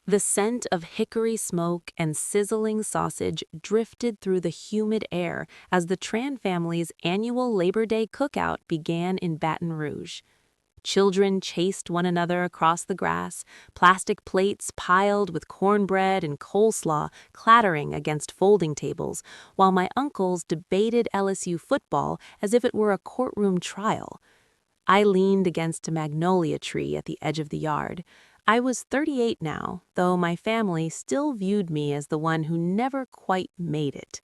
The scent of hickory smoke and sizzling sausage drifted through the humid air as the Tran family's annual Labor Day cookout began in Baton Rouge. Children chased one another across the grass, plastic plates piled with cornbread and coleslaw clattering against folding tables, while my uncles debated LSU football as if it were a courtroom trial. I leaned against a magnolia tree at the edge of the yard. I was 38 now, though my family still viewed me as the one who never quite made it.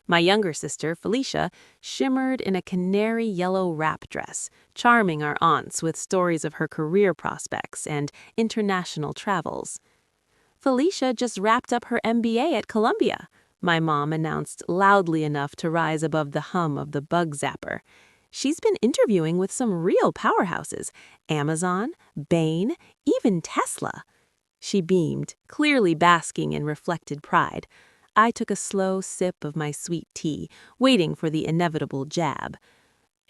My younger sister, Felicia, shimmered in a canary yellow wrap dress, charming our aunts with stories of her career prospects and international travels. Felicia just wrapped up her MBA at Columbia, my mom announced loudly enough to rise above the hum of the bug zapper. She's been interviewing with some real powerhouses, Amazon, Bain, even Tesla. She beamed, clearly basking in reflected pride. I took a slow sip of my sweet tea, waiting for the inevitable jab.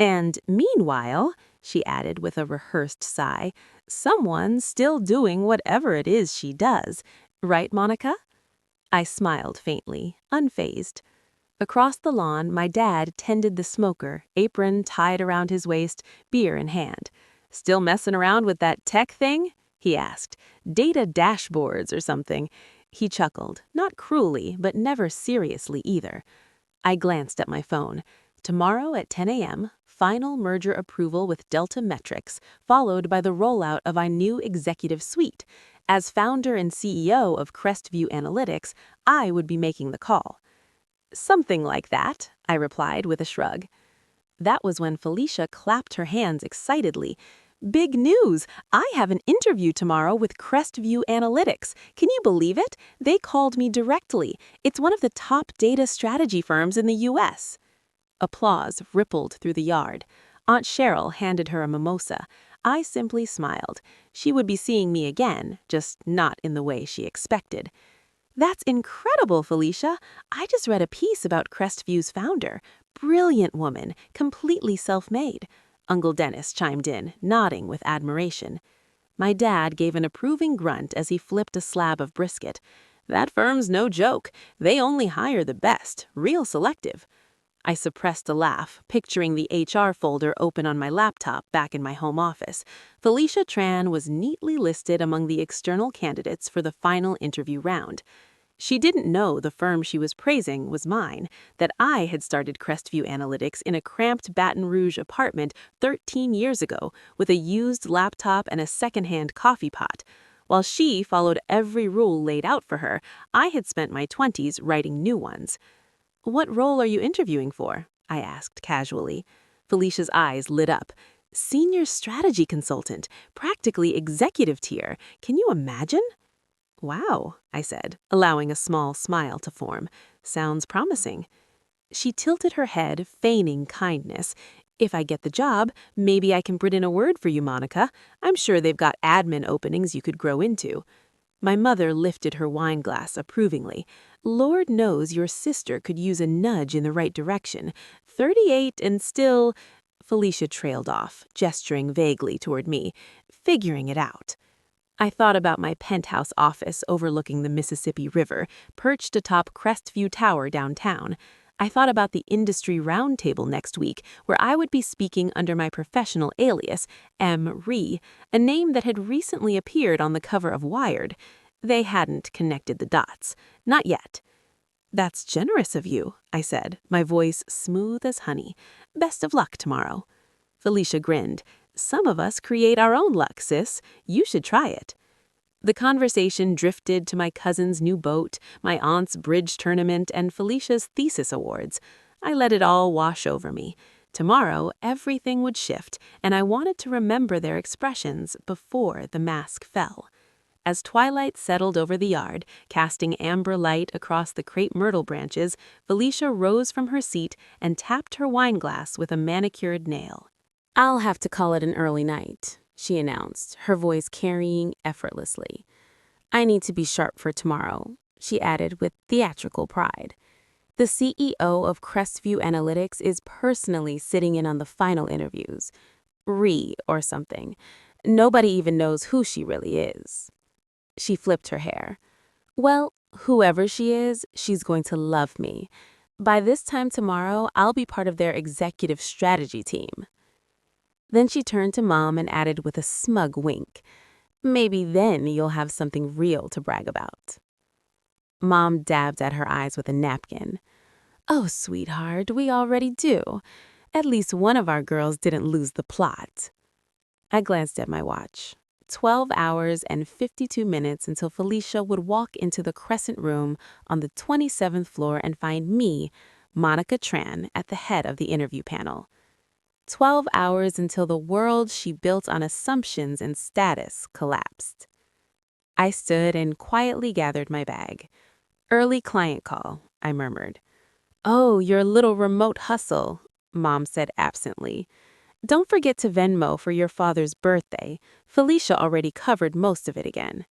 And meanwhile, she added with a rehearsed sigh, someone's still doing whatever it is she does. Right, Monica? I smiled faintly, unfazed. Across the lawn, my dad tended the smoker, apron tied around his waist, beer in hand. "Still messing around with that tech thing?" he asked. "Data dashboards or something." He chuckled, not cruelly, but never seriously either. I glanced at my phone. Tomorrow at 10 a.m., final merger approval with Delta Metrics, followed by the rollout of our new executive suite. As founder and CEO of Crestview Analytics, I would be making the call. "Something like that," I replied with a shrug. That was when Felicia clapped her hands excitedly. "Big news! I have an interview tomorrow with Crestview Analytics. Can you believe it? They called me directly. It's one of the top data strategy firms in the U.S. Applause rippled through the yard. Aunt Cheryl handed her a mimosa. I simply smiled. She would be seeing me again, just not in the way she expected. "That's incredible, Felicia. I just read a piece about Crestview's founder. Brilliant woman, completely self-made." Uncle Dennis chimed in, nodding with admiration. My dad gave an approving grunt as he flipped a slab of brisket. "That firm's no joke. They only hire the best, real selective." I suppressed a laugh, picturing the HR folder open on my laptop back in my home office. Felicia Tran was neatly listed among the external candidates for the final interview round. She didn't know the firm she was praising was mine, that I had started Crestview Analytics in a cramped Baton Rouge apartment 13 years ago with a used laptop and a secondhand coffee pot. While she followed every rule laid out for her, I had spent my 20s writing new ones. "What role are you interviewing for?" I asked casually. Felicia's eyes lit up. "Senior strategy consultant, practically executive tier. Can you imagine?" "Wow," I said, allowing a small smile to form. "Sounds promising." She tilted her head, feigning kindness. "If I get the job, maybe I can put in a word for you, Monica. I'm sure they've got admin openings you could grow into." My mother lifted her wine glass approvingly. "Lord knows your sister could use a nudge in the right direction. 38 and still—" Felicia trailed off, gesturing vaguely toward me. "Figuring it out." I thought about my penthouse office overlooking the Mississippi River, perched atop Crestview Tower downtown. I thought about the industry roundtable next week, where I would be speaking under my professional alias, M. Ree, a name that had recently appeared on the cover of Wired. They hadn't connected the dots. Not yet. "That's generous of you," I said, my voice smooth as honey. "Best of luck tomorrow." Felicia grinned. "Some of us create our own luck, sis. You should try it." The conversation drifted to my cousin's new boat, my aunt's bridge tournament, and Felicia's thesis awards. I let it all wash over me. Tomorrow, everything would shift, and I wanted to remember their expressions before the mask fell. As twilight settled over the yard, casting amber light across the crepe myrtle branches, Felicia rose from her seat and tapped her wineglass with a manicured nail. "I'll have to call it an early night," she announced, her voice carrying effortlessly. "I need to be sharp for tomorrow," she added with theatrical pride. "The CEO of Crestview Analytics is personally sitting in on the final interviews. Or something. Nobody even knows who she really is." She flipped her hair. Well, whoever she is, she's going to love me. By this time tomorrow, I'll be part of their executive strategy team. Then she turned to Mom and added with a smug wink, maybe then you'll have something real to brag about. Mom dabbed at her eyes with a napkin. Oh, sweetheart, we already do. At least one of our girls didn't lose the plot. I glanced at my watch. 12 hours and 52 minutes until Felicia would walk into the Crescent Room on the 27th floor and find me, Monica Tran, at the head of the interview panel. 12 hours until the world she built on assumptions and status collapsed. I stood and quietly gathered my bag. Early client call, I murmured. Oh, your little remote hustle, Mom said absently. Don't forget to Venmo for your father's birthday. Felicia already covered most of it again.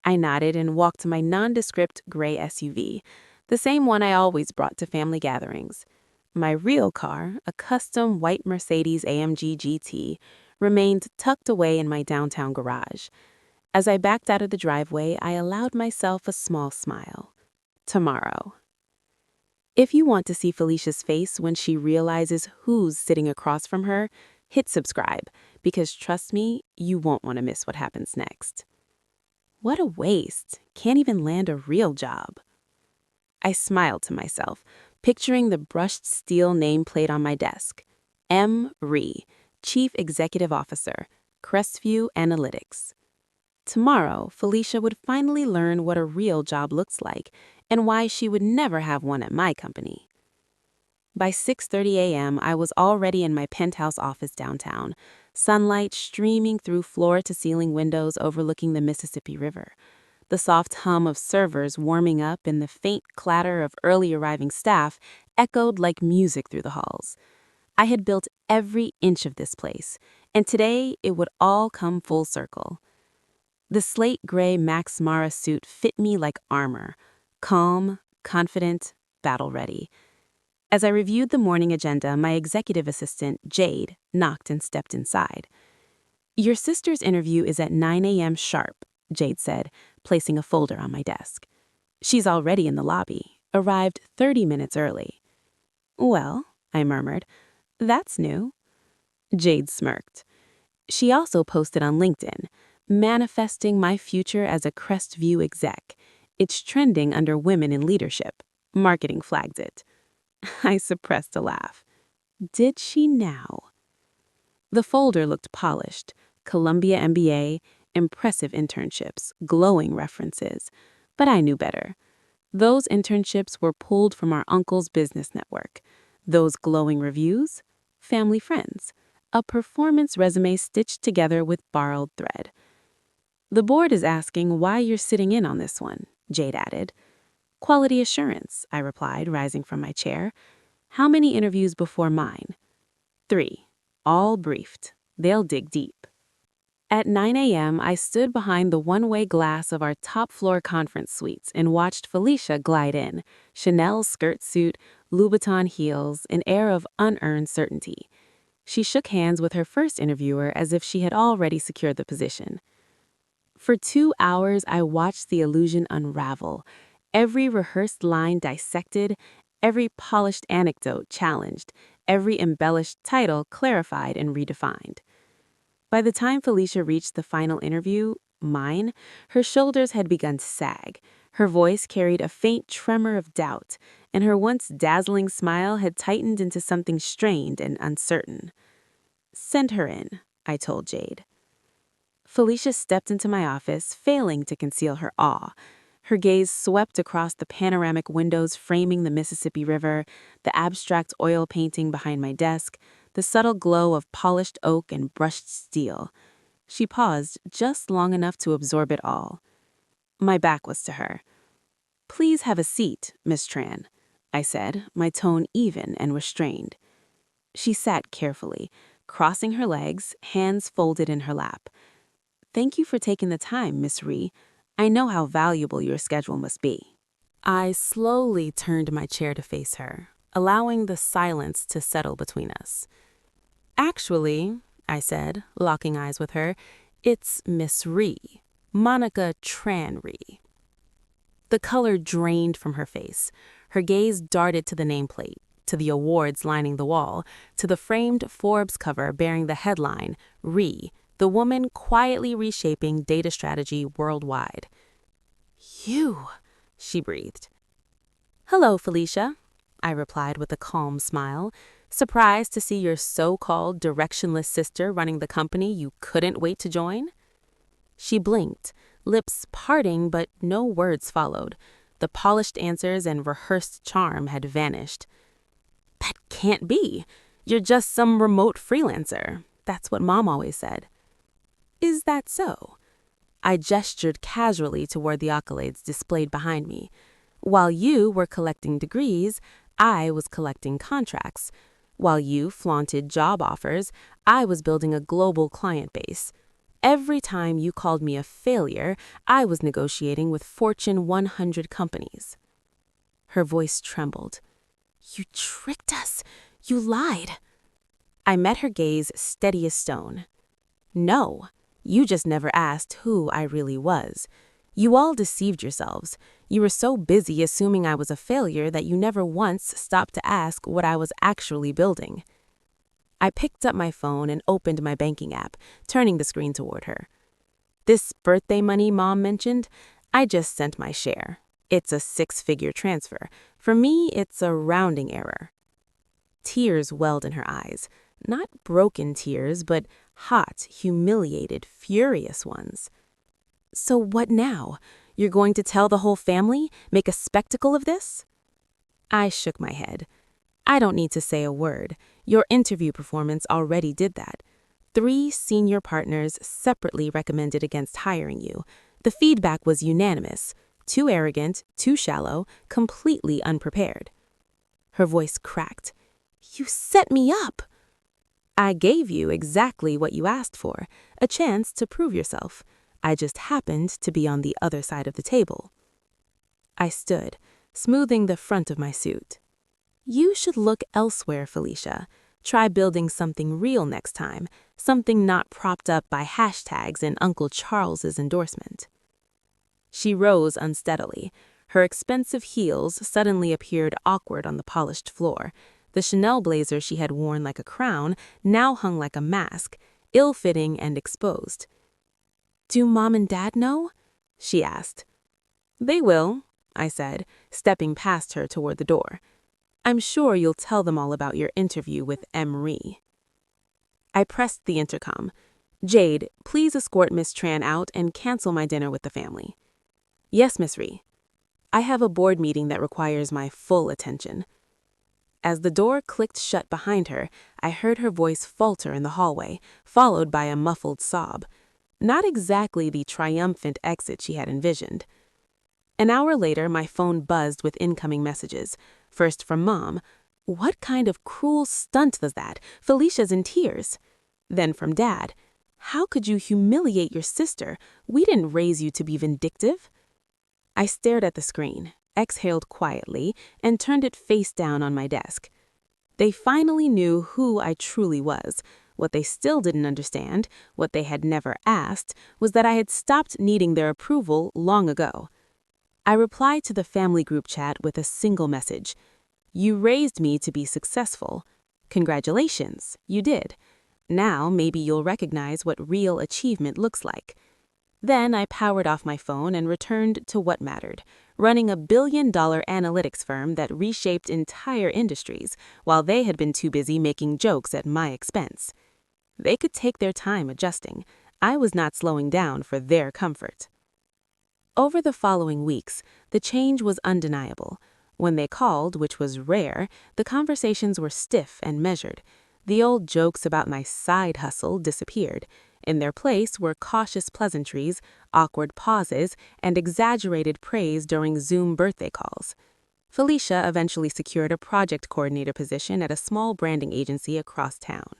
I nodded and walked to my nondescript gray SUV, the same one I always brought to family gatherings. My real car, a custom white Mercedes AMG GT, remained tucked away in my downtown garage. As I backed out of the driveway, I allowed myself a small smile. Tomorrow. If you want to see Felicia's face when she realizes who's sitting across from her, hit subscribe, because trust me, you won't want to miss what happens next. What a waste. Can't even land a real job. I smiled to myself, picturing the brushed steel nameplate on my desk. M. Rhee, Chief Executive Officer, Crestview Analytics. Tomorrow, Felicia would finally learn what a real job looks like and why she would never have one at my company. By 6:30 a.m., I was already in my penthouse office downtown, sunlight streaming through floor-to-ceiling windows overlooking the Mississippi River. The soft hum of servers warming up and the faint clatter of early arriving staff echoed like music through the halls. I had built every inch of this place, and today it would all come full circle. The slate gray Max Mara suit fit me like armor, calm, confident, battle-ready. As I reviewed the morning agenda, my executive assistant, Jade, knocked and stepped inside. Your sister's interview is at 9 a.m. sharp, Jade said, placing a folder on my desk. She's already in the lobby, arrived 30 minutes early. Well, I murmured, that's new. Jade smirked. She also posted on LinkedIn, manifesting my future as a Crestview exec. It's trending under women in leadership. Marketing flagged it. I suppressed a laugh. Did she now? The folder looked polished. Columbia MBA, impressive internships, glowing references. But I knew better. Those internships were pulled from our uncle's business network. Those glowing reviews? Family friends. A performance resume stitched together with borrowed thread. The board is asking why you're sitting in on this one, Jade added. Quality assurance, I replied, rising from my chair. How many interviews before mine? 3. All briefed. They'll dig deep. At 9 a.m., I stood behind the one-way glass of our top-floor conference suites and watched Felicia glide in, Chanel skirt suit, Louboutin heels, an air of unearned certainty. She shook hands with her first interviewer as if she had already secured the position. For 2 hours, I watched the illusion unravel, every rehearsed line dissected, every polished anecdote challenged, every embellished title clarified and redefined. By the time Felicia reached the final interview, mine, her shoulders had begun to sag, her voice carried a faint tremor of doubt, and her once dazzling smile had tightened into something strained and uncertain. Send her in, I told Jade. Felicia stepped into my office, failing to conceal her awe. Her gaze swept across the panoramic windows framing the Mississippi River, the abstract oil painting behind my desk, the subtle glow of polished oak and brushed steel. She paused just long enough to absorb it all. My back was to her. Please have a seat, Miss Tran, I said, my tone even and restrained. She sat carefully, crossing her legs, hands folded in her lap. Thank you for taking the time, Miss Rhee. I know how valuable your schedule must be. I slowly turned my chair to face her, allowing the silence to settle between us. Actually, I said, locking eyes with her, it's Miss Rhee. Monica Tranry. The color drained from her face. Her gaze darted to the nameplate, to the awards lining the wall, to the framed Forbes cover bearing the headline, Re, the woman quietly reshaping data strategy worldwide. You, she breathed. Hello, Felicia, I replied with a calm smile, surprised to see your so-called directionless sister running the company you couldn't wait to join. She blinked, lips parting, but no words followed. The polished answers and rehearsed charm had vanished. That can't be. You're just some remote freelancer. That's what Mom always said. Is that so? I gestured casually toward the accolades displayed behind me. While you were collecting degrees, I was collecting contracts. While you flaunted job offers, I was building a global client base. Every time you called me a failure, I was negotiating with Fortune 100 companies. Her voice trembled. You tricked us. You lied. I met her gaze steady as stone. No, you just never asked who I really was. You all deceived yourselves. You were so busy assuming I was a failure that you never once stopped to ask what I was actually building. I picked up my phone and opened my banking app, turning the screen toward her. This birthday money Mom mentioned, I just sent my share. It's a 6-figure transfer. For me, it's a rounding error. Tears welled in her eyes. Not broken tears, but hot, humiliated, furious ones. So what now? You're going to tell the whole family? Make a spectacle of this? I shook my head. I don't need to say a word. Your interview performance already did that. 3 senior partners separately recommended against hiring you. The feedback was unanimous. Too arrogant, too shallow, completely unprepared. Her voice cracked. You set me up. I gave you exactly what you asked for, a chance to prove yourself. I just happened to be on the other side of the table. I stood, smoothing the front of my suit. You should look elsewhere, Felicia. Try building something real next time, something not propped up by hashtags and Uncle Charles's endorsement. She rose unsteadily. Her expensive heels suddenly appeared awkward on the polished floor. The Chanel blazer she had worn like a crown now hung like a mask, ill-fitting and exposed. Do Mom and Dad know? She asked. They will, I said, stepping past her toward the door. I'm sure you'll tell them all about your interview with Emery. I pressed the intercom. Jade, please escort Miss Tran out and cancel my dinner with the family. Yes, Miss Ree. I have a board meeting that requires my full attention. As the door clicked shut behind her, I heard her voice falter in the hallway, followed by a muffled sob. Not exactly the triumphant exit she had envisioned. An hour later, my phone buzzed with incoming messages. First from Mom. What kind of cruel stunt was that? Felicia's in tears. Then from Dad. How could you humiliate your sister? We didn't raise you to be vindictive. I stared at the screen, exhaled quietly, and turned it face down on my desk. They finally knew who I truly was. What they still didn't understand, what they had never asked, was that I had stopped needing their approval long ago. I replied to the family group chat with a single message. You raised me to be successful. Congratulations, you did. Now maybe you'll recognize what real achievement looks like. Then I powered off my phone and returned to what mattered, running a billion-dollar analytics firm that reshaped entire industries while they had been too busy making jokes at my expense. They could take their time adjusting. I was not slowing down for their comfort. Over the following weeks, the change was undeniable. When they called, which was rare, the conversations were stiff and measured. The old jokes about my side hustle disappeared. In their place were cautious pleasantries, awkward pauses, and exaggerated praise during Zoom birthday calls. Felicia eventually secured a project coordinator position at a small branding agency across town.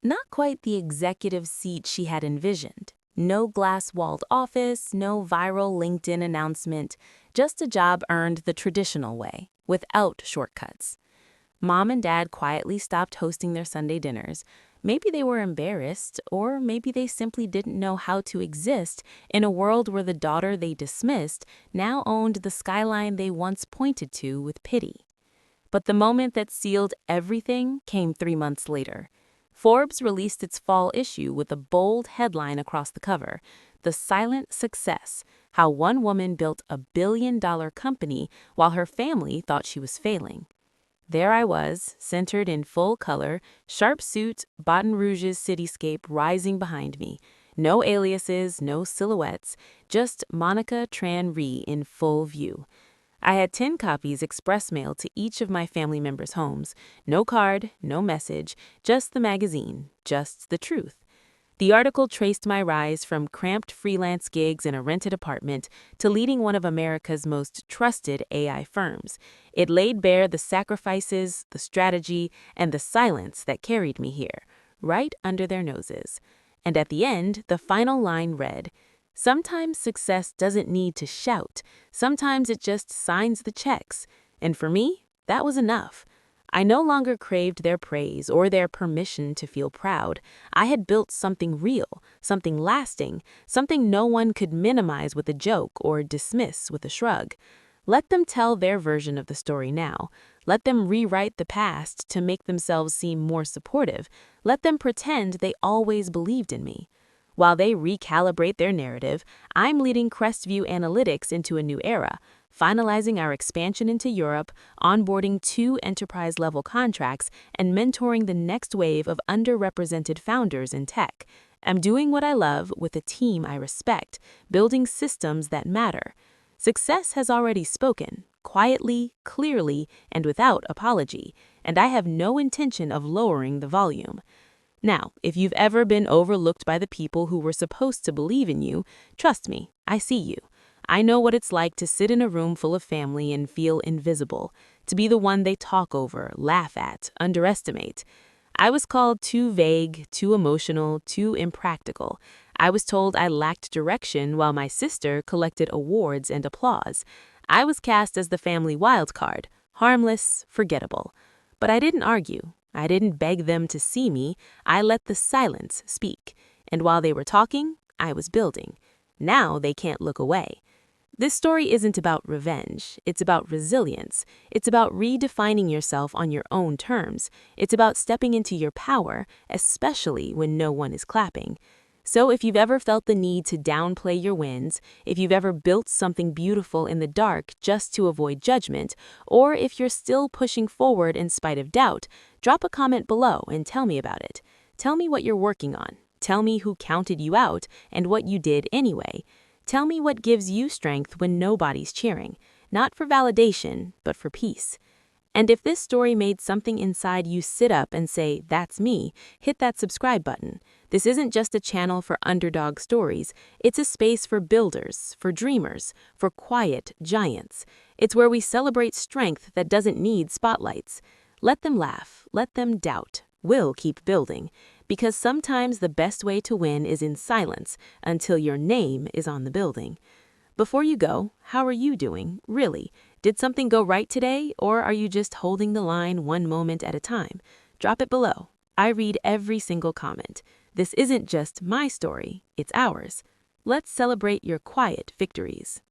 Not quite the executive seat she had envisioned. No glass-walled office, no viral LinkedIn announcement, just a job earned the traditional way, without shortcuts. Mom and Dad quietly stopped hosting their Sunday dinners. Maybe they were embarrassed, or maybe they simply didn't know how to exist in a world where the daughter they dismissed now owned the skyline they once pointed to with pity. But the moment that sealed everything came 3 months later. Forbes released its fall issue with a bold headline across the cover: "The Silent Success: How One Woman Built a $1 billion company while her family thought she was failing." There I was, centered in full color, sharp suit, Baton Rouge's cityscape rising behind me. No aliases, no silhouettes, just Monica Tran Ree in full view. I had 10 copies express mailed to each of my family members' homes. No card, no message, just the magazine, just the truth. The article traced my rise from cramped freelance gigs in a rented apartment to leading one of America's most trusted AI firms. It laid bare the sacrifices, the strategy, and the silence that carried me here, right under their noses. And at the end, the final line read, "Sometimes success doesn't need to shout. Sometimes it just signs the checks." And for me, that was enough. I no longer craved their praise or their permission to feel proud. I had built something real, something lasting, something no one could minimize with a joke or dismiss with a shrug. Let them tell their version of the story now. Let them rewrite the past to make themselves seem more supportive. Let them pretend they always believed in me. While they recalibrate their narrative, I'm leading Crestview Analytics into a new era, finalizing our expansion into Europe, onboarding 2 enterprise-level contracts, and mentoring the next wave of underrepresented founders in tech. I'm doing what I love with a team I respect, building systems that matter. Success has already spoken, quietly, clearly, and without apology, and I have no intention of lowering the volume. Now, if you've ever been overlooked by the people who were supposed to believe in you, trust me, I see you. I know what it's like to sit in a room full of family and feel invisible, to be the one they talk over, laugh at, underestimate. I was called too vague, too emotional, too impractical. I was told I lacked direction while my sister collected awards and applause. I was cast as the family wild card, harmless, forgettable. But I didn't argue. I didn't beg them to see me. I let the silence speak. And while they were talking, I was building. Now they can't look away. This story isn't about revenge. It's about resilience. It's about redefining yourself on your own terms. It's about stepping into your power, especially when no one is clapping. So if you've ever felt the need to downplay your wins, if you've ever built something beautiful in the dark just to avoid judgment, or if you're still pushing forward in spite of doubt, drop a comment below and tell me about it. Tell me what you're working on. Tell me who counted you out and what you did anyway. Tell me what gives you strength when nobody's cheering, not for validation, but for peace. And if this story made something inside you sit up and say, "That's me," hit that subscribe button. This isn't just a channel for underdog stories. It's a space for builders, for dreamers, for quiet giants. It's where we celebrate strength that doesn't need spotlights. Let them laugh. Let them doubt. We'll keep building. Because sometimes the best way to win is in silence until your name is on the building. Before you go, how are you doing, really? Did something go right today, or are you just holding the line one moment at a time? Drop it below. I read every single comment. This isn't just my story, it's ours. Let's celebrate your quiet victories.